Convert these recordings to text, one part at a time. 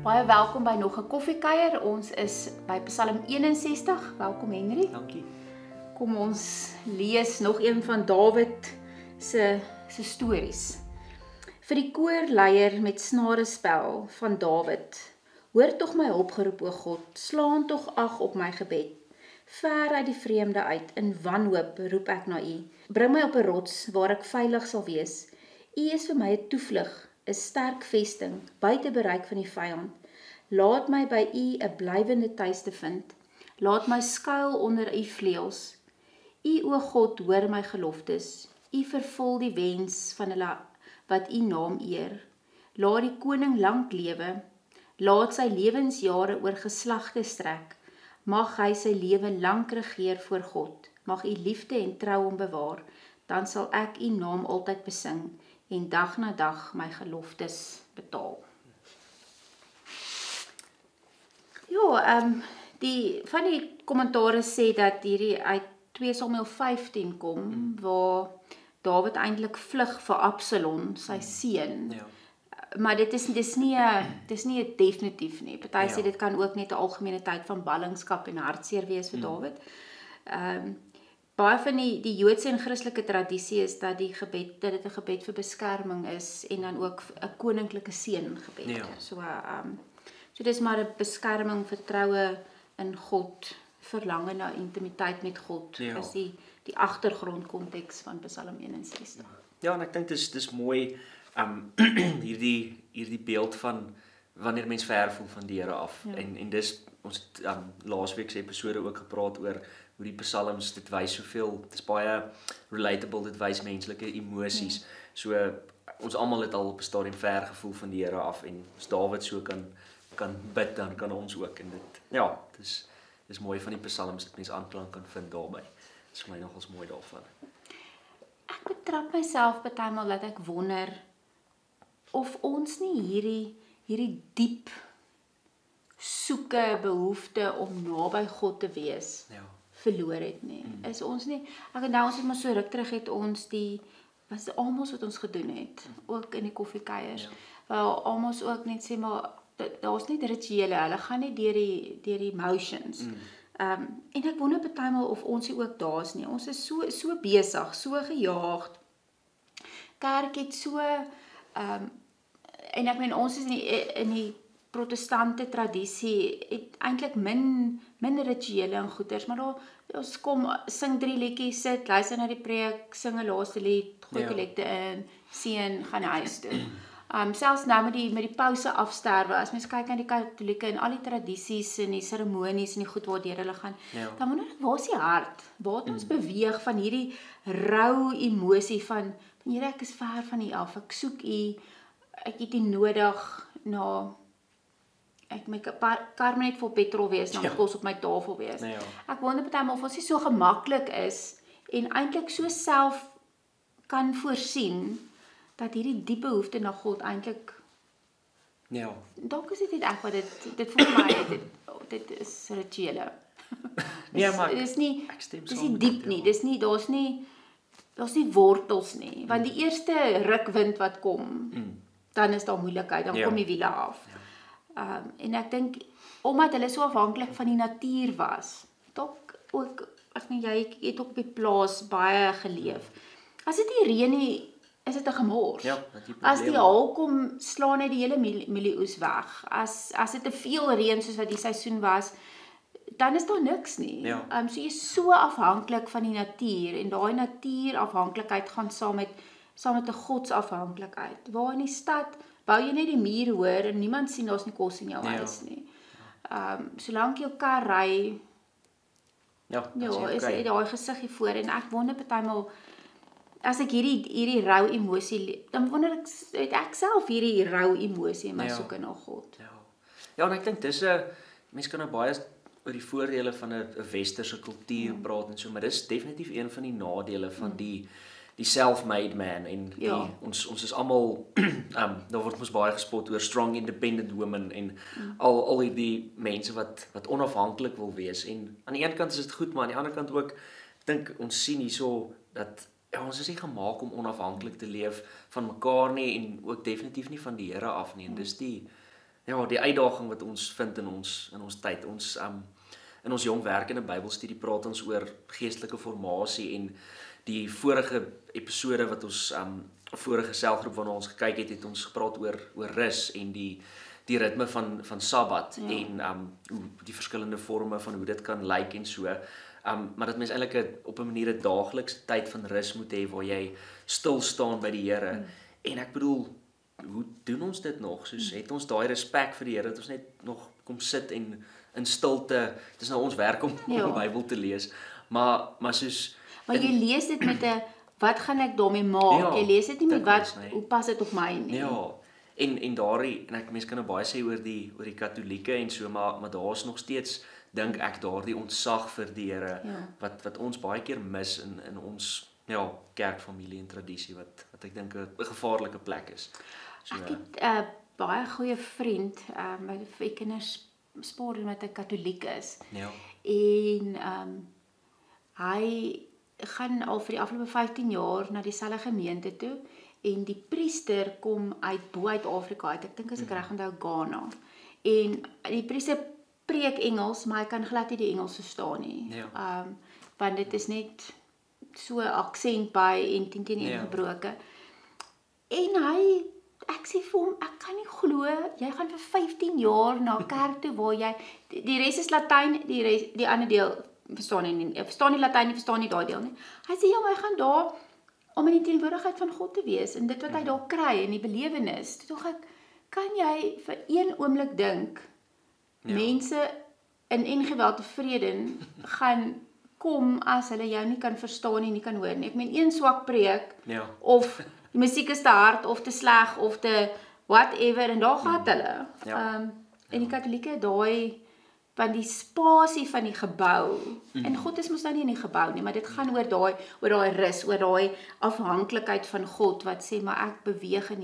Baie welkom by nog 'n koffiekuier. Ons is by Psalm 61. Welkom Henry. Dankie. Kom ons lees nog een van Dawid se stories. Vir die koorleier met snarespel van Dawid. Hoor tog my opgeroep, o God, slaan tog ag op my gebed. Ver uit die vreemde uit, in wanhoop roep ek na U. Bring my op 'n rots waar ek veilig sal wees. U is vir my 'n toevlug, 'n sterk vesting, buite bereik van die vyand. Laat my by U 'n blywende tuiste vind. Laat my skuil onder U vleuels. U, o God, hoor my geloftes. U vervul die wens van hulle wat U naam eer. Laat die koning lank lewe. Laat sy lewensjare oor geslagte strek. Mag hy sy lewe lank regeer voor God. Mag U liefde en trou hom bewaar. Dan sal ek U naam altyd besing en dag na dag my geloftes betaal. Ja, die van die kommentare sê dat hierdie uit 2 Samuel 15 kom, waar Dawid eintlik vlug vir Absalom, sy seun. Ja. Maar dit is nie definitief nie. Party sê dit kan ook net 'n algemene tyd van ballingskap en hartseer wees vir Dawid. Baie van die Joodse en Christelike tradisie is dat dit 'n gebed vir beskerming is en dan ook 'n koninklike seën gebed. Ja. So dis maar 'n beskerming, vertroue in God, verlange na intimiteit met God. Ja. Is die agtergrondkonteks van Psalm 61. Ja, en ek dink dis mooi hierdie beeld van wanneer mens ver voel van die Here af. Ja. En dis ons het laasweek se episode ook gepraat oor hoe die psalms dit wys soveel, dis baie relatable, dit wys menslike emosies. Ja. So ons almal het al op 'n stadium ver gevoel van die Here af en as Dawid so kan bid, dan kan ons ook, en dit dis mooi van die psalms dat mens aanklank kan vind daarbey. Dis vir my nogals mooi daarvan. Ek betrap myself partymal dat ek wonder of ons nie hierdie diep soeke behoefte om naby God te wees verloor het nie. Is ons nie, ek onthou ons het maar so ruk terug het ons was die almos wat ons gedoen het, ook in die koffiekuiers. Waar almos ook net sê maar daar's net rituele, hulle gaan nie deur die emotions. En ek wonder partymal of ons nie ook daar's nie. Ons is so besig, so gejaagd. Kerk het so en ek meen ons is in die protestante tradisie het eintlik min rituele en goeders, maar ons kom, sing 3 liedjies, sit, luister na die preek, sing 'n laaste lied, gooi kollekte in, seën, gaan huis toe. Selfs nou met die pouse afsterwe, as mens kyk na die Katolieke en al die tradisies en die seremonies en die goed waardeur hulle gaan, dan wonder ek, waar is die hart? Waar het ons beweeg van hierdie rou emosie van Here, ek is ver van U af, ek soek U, ek het U nodig na ek my kar net vol petrol wees, dan kos op my tafel wees. Ek wonder partymal of ons nie so gemaklik is en eintlik so self kan voorsien dat hierdie diepe behoefte na God eintlik dalk is dit net ek wat dit voel my dit is rituele. Maar dis nie diep nie. Dis nie daar's nie wortels nie, want die eerste rukwind wat kom, dan is daar moeilikheid, dan kom die wiele af. En ek dink omdat hulle so afhanklik van die natuur was, ook ek meen jy het ook op die plaas baie geleef. As dit nie reën nie, is dit 'n gemors. As die haal kom, slaan hy die hele mielieoes weg. As dit te veel reën soos wat die seisoen was, dan is daar niks nie. So jy is so afhanklik van die natuur en daai natuurafhanklikheid gaan saam met 'n godsafhanklikheid. Waar in die stad bou jy net die muur hoër en niemand sien daar's nie kos in jou huis nie. Solank jou kar ry, is daai gesig hier voor en ek wonder partymal as ek hierdie rou emosie, dan wonder ek, het ek self hierdie rou emosie in my soeke na God. Ja, en ek dink mense kan nou baie oor die voordele van 'n westerse kultuur praat en so, maar dis definitief een van die nadele van die self-made man en ons is almal daar word ons baie gespot oor strong independent women en al die mense wat onafhanklik wil wees, en aan die een kant is dit goed, maar aan die ander kant ook dink ons sien hierso dat ons is nie gemaak om onafhanklik te leef van mekaar nie en ook definitief nie van die Here af nie, en dis ja, die uitdaging wat ons vind in ons tyd. Ons in ons jong werkende Bybelstudie praat ons oor geestelike formasie en die vorige episode wat ons vorige selgroep waarna ons gekyk het ons gepraat oor rus en die ritme van Sabbat en hoe die verskillende forme van hoe dit kan lyk en so. Maar dat mens eintlik op 'n manier 'n daaglikse tyd van rus moet hê waar jy stil staan by die Here. En ek bedoel, hoe doen ons dit nog? Soos het ons daai respek vir die Here dat ons net nog kom sit en in stilte. Dit is nou ons werk om die Bybel te lees. Maar soos Maar jy lees dit met 'n wat gaan ek daarmee maak? Ja, jy lees dit nie met wat nee. hoe pas dit op my nie. Ja. En daardie en ek mense kan nou baie sê oor die Katolieke en so, maar daar's nog steeds dink ek daardie ontsag vir die Here wat ons baie keer mis in ons kerkfamilie en tradisie wat ek dink 'n gevaarlike plek is. So, ek het 'n baie goeie vriend my vir kinders spaar met 'n Katoliek is. Ja. En hy gaan al vir die afgelope 15 jaar na dieselfde gemeente toe en die priester kom uit Afrika uit. Ek dink as ek reg onthou Ghana. En die priester preek Engels, maar hy kan glad nie die Engels verstaan nie. Ja. Want dit is net so aksent by en teen gebroke. En ek sê vir hom, ek kan nie glo jy gaan vir 15 jaar na kerk toe waar jy die res is Latyn, die ander deel verstaan nie. Ek verstaan nie Latyn nie, verstaan nie daai deel nie. Hy sê ja, maar hy gaan daar om in die teenwoordigheid van God te wees en dit wat hy daar kry en die belewenis. Toe dink ek, kan jy vir een oomblik dink mense in geweld vrede gaan kom as hulle jou nie kan verstaan en nie kan hoor nie. Ek meen een swak preek of die musiek is te hard of te sleg of te whatever en daar gaan hulle. En die Katolieke daai van die spasie van die gebou. En God is mos nou nie in die gebou nie, maar dit gaan oor daai rus, oor daai afhanklikheid van God wat sê maar ek beweeg in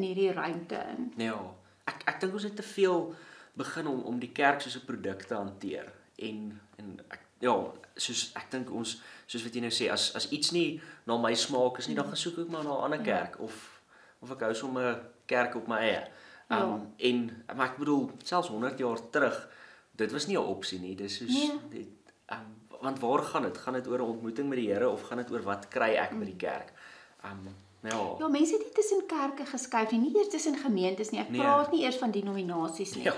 hierdie ruimte in. Ja. Ek dink ons het te veel begin om die kerk soos 'n produk te hanteer en ek dink ons soos wat jy nou sê as iets nie na my smaak is nie, dan gaan soek ek maar na 'n ander kerk of ek hou sommer 'n kerk op my eie. Maar ek bedoel selfs 100 jaar terug dit was nie 'n opsie nie. Dis soos want waar gaan dit? Gaan dit oor 'n ontmoeting met die Here of gaan dit oor wat kry ek by die kerk? Ja, mense het nie tussen kerke geskuif nie eers tussen gemeentes nie. Ek praat nie eers van denominasies nie.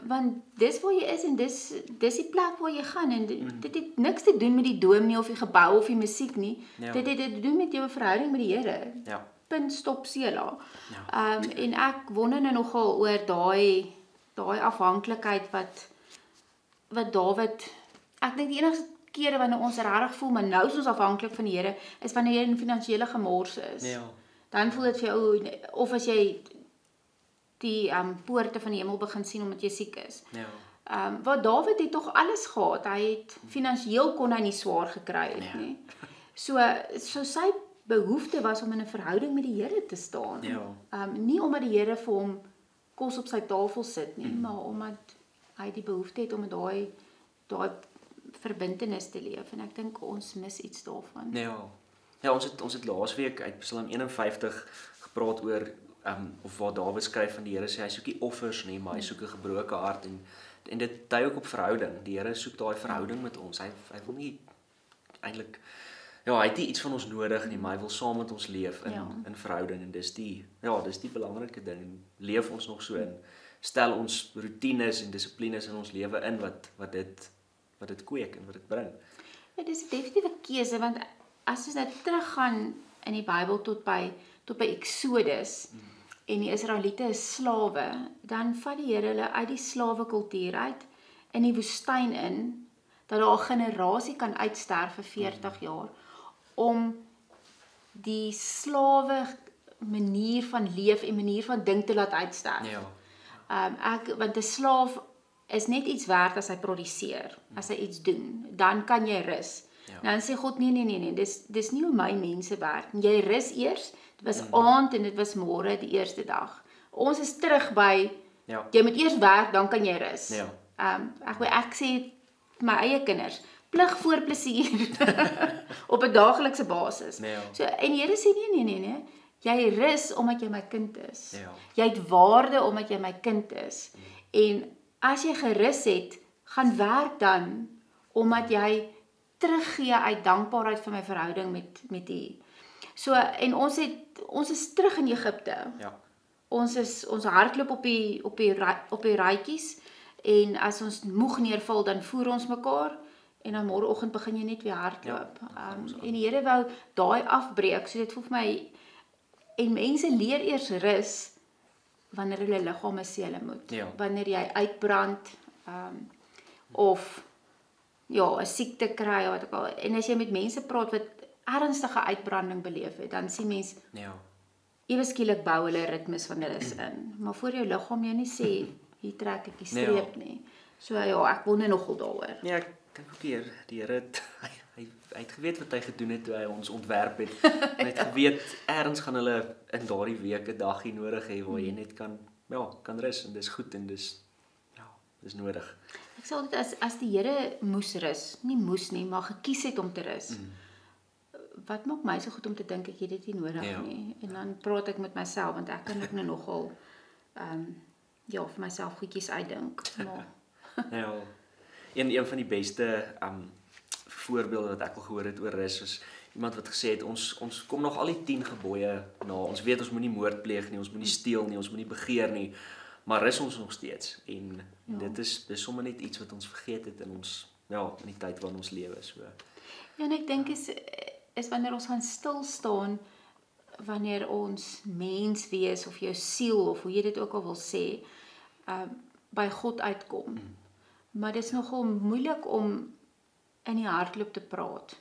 Want dis waar jy is en dis die plek waar jy gaan en dit het niks te doen met die dom nie of die gebou of die musiek nie. Dit het te doen met jou verhouding met die Here. Punt stop sela. En ek wonder nou nogal oor daai afhanklikheid wat Dawid, ek dink die enigste kere wanneer ons regtig voel maar nou is ons afhanklik van die Here is wanneer jy in finansiële gemors is. Dan voel dit vir jou of as jy die poorte van die hemel begin sien omdat jy siek is. Wat Dawid het tog alles gehad. Hy het finansiëel kon hy nie swaar gekry het nie. So sy behoefte was om in 'n verhouding met die Here te staan. Nie omdat die Here vir hom kos op sy tafel sit nie, maar omdat hy die behoefte het om daai verbintenis te leef en ek dink ons mis iets daarvan. Ja, ons het laasweek uit Psalm 51 gepraat oor of waar Dawid skryf van die Here sê hy soek nie offers nie, maar hy soek 'n gebroke hart en dit dui ook op verhouding. Die Here soek daai verhouding met ons. Hy wil nie eintlik hy het nie iets van ons nodig nie, maar hy wil saam met ons leef in verhouding en dis die belangrike ding. Leef ons nog so in stel ons roetines en dissiplines in ons lewe in wat dit kweek en wat dit bring. Ja, dis 'n definitiewe keuse want as ons nou teruggaan in die Bybel tot by Exodus en die Israeliete is slawe, dan vat die Here hulle uit die slawekultuur uit in die woestyn in dat daar 'n generasie kan uitsterf vir 40 jaar om die slawe manier van leef en manier van dink te laat uitsterf. Want 'n slaaf is net iets werd as hy produseer, as hy iets doen, dan kan jy rus. Dan sê God nee, dis nie hoe my mense werk. Jy rus eers, dit was aand en dit was môre die eerste dag. Ons is terug by jy moet eers werk, dan kan jy rus. Ek sê my eie kinders, plig voor plesier op 'n daaglikse basis. So en die Here sê nee. Jy rus omdat jy my kind is. Ja. Jy het waarde omdat jy my kind is. En as jy gerus het, gaan werk dan omdat jy teruggee uit dankbaarheid vir my verhouding met U. So en ons is terug in Egipte. Ja. Ons hardloop op die raadjies en as ons moeg neerval dan voer ons mekaar en dan môreoggend begin jy net weer hardloop. En die Here wou daai afbreek, so dit voel vir my en mense leer eers rus wanneer hulle liggame seele moet. Ja. Wanneer jy uitbrand of ja, 'n siekte kry of wat ook al. En as jy met mense praat wat ernstige uitbranding beleef het, dan sien mens ewe skielik bou hulle ritmes van hulle in. Maar voor jou liggaam jou nie sê hier trek ek die streep nie. So ja, ek wonder nogal daaroor. Ja, ek dink ook die Here het hy het geweet wat hy gedoen het toe hy ons ontwerp het. Hy het geweet ergens gaan hulle in daardie week 'n dagie nodig hê waar jy net kan rus en dis goed en dis nodig. Ek sê altyd as die Here moes rus, nie moes nie, maar gekies het om te rus. Wat maak my so goed om te dink ek het dit nie nodig nie. En dan praat ek met myself want ek kan ook nogal vir myself goedjies uitdink. Maar ja. Een van die beste voorbeelde wat ek al gehoor het oor rus is iemand wat gesê het ons kom nog al die 10 gebooie na. Ons weet ons moenie moord pleeg nie, ons moenie steel nie, ons moenie begeer nie, maar rus ons nog steeds. En dit is sommer net iets wat ons vergeet het in ons in die tyd waarin ons lewe so. Ja, en ek dink is wanneer ons gaan stil staan wanneer ons mens wees of jou siel of hoe jy dit ook al wil sê by God uitkom. Maar dit is nogal moeilik om in die hardloop te praat.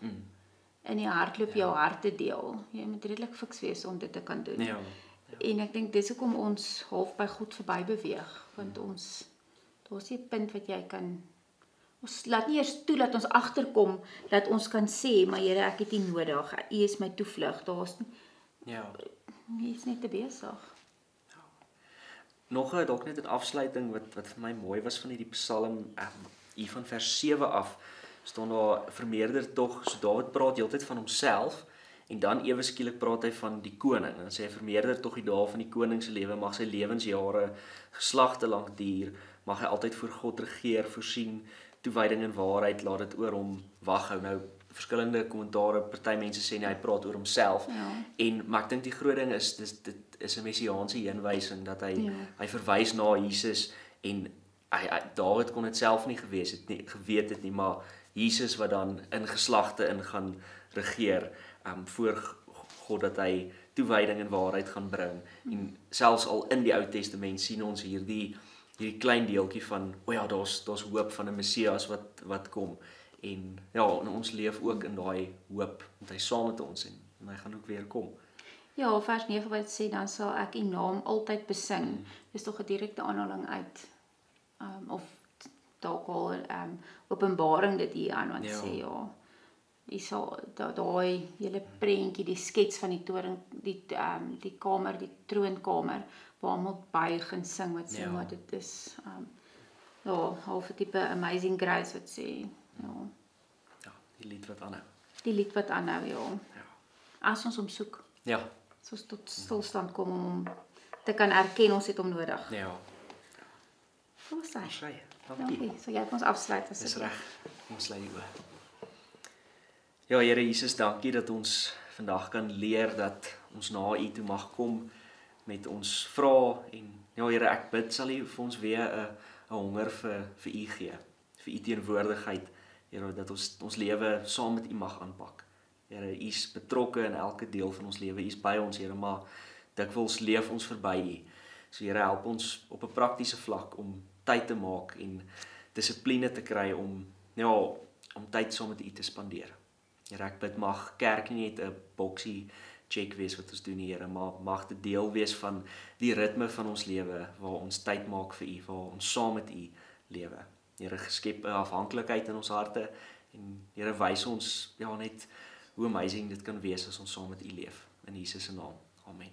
In die hardloop jou hart te deel. Jy moet redelik fiks wees om dit te kan doen. Ja. En ek dink dis hoekom ons half by God verby beweeg, want daar's 'n punt wat jy kan ons laat nie eers toe dat ons agterkom dat ons kan sê, maar Here, ek het U nodig. U is my toevlug. Daar's nie is net te besig. Nog dalk net 'n afsluiting wat vir my mooi was van hierdie Psalm hier van vers 7 af staan daar vermeerder tog, so Dawid praat heeltyd van homself en dan ewe skielik praat hy van die koning en sê hy vermeerder tog die dae van die koning se lewe, mag sy lewensjare geslagte lank duur, mag hy altyd voor God regeer, voorsien toewyding en waarheid, laat dit oor hom wag hou. Nou verskillende kommentare, party mense sê hy praat oor homself maar ek dink die groot ding is dit is 'n messiaanse heenwysing dat hy verwys na Jesus en Dawid kon dit self nie geweet het nie, maar Jesus wat dan in geslagte gaan regeer voor God dat hy toewyding en waarheid gaan bring en selfs al in die Ou Testament sien ons hierdie klein deeltjie van daar's hoop van 'n Messias wat kom en ons leef ook in daai hoop want hy saam met ons en hy gaan ook weer kom. Ja, vers 9 wat sê dan sal ek U naam altyd besing. Dis tog 'n direkte aanhaling uit of dalk al Openbaring dit hier aan wat sê jy sal daai hele prentjie, die skets van die toring, die kamer, die troonkamer waar almal buig en sing wat sê maar dit is half 'n tipe Amazing Grace wat sê die lied wat aanhou. Die lied wat aanhou, As ons hom soek. As ons tot stilstand kom om hom te kan erken ons het hom nodig. Hoe sê jy? Dankie. So jy het ons afsluit as dit is reg. Ons sluit die oë. Ja, Here Jesus, dankie dat ons vandag kan leer dat ons na U toe mag kom met ons vrae en Here, ek bid sal U vir ons weer 'n honger vir U gee, vir U teenwoordigheid, Here, dat ons lewe saam met U mag aanpak. Here, U is betrokke in elke deel van ons lewe. U is by ons, Here, maar dikwels leef ons verby U. So Here, help ons op 'n praktiese vlak om tyd te maak en dissipline te kry om tyd saam met U te spandeer. Here, ek bid mag kerk nie net 'n boksie check wees wat ons doen, Here, maar mag dit deel wees van die ritme van ons lewe waar ons tyd maak vir U, waar ons saam met U lewe. Here, geskep 'n afhanklikheid in ons harte en Here, wys ons net hoe amazing dit kan wees as ons saam met U leef. In Jesus se naam. Amen.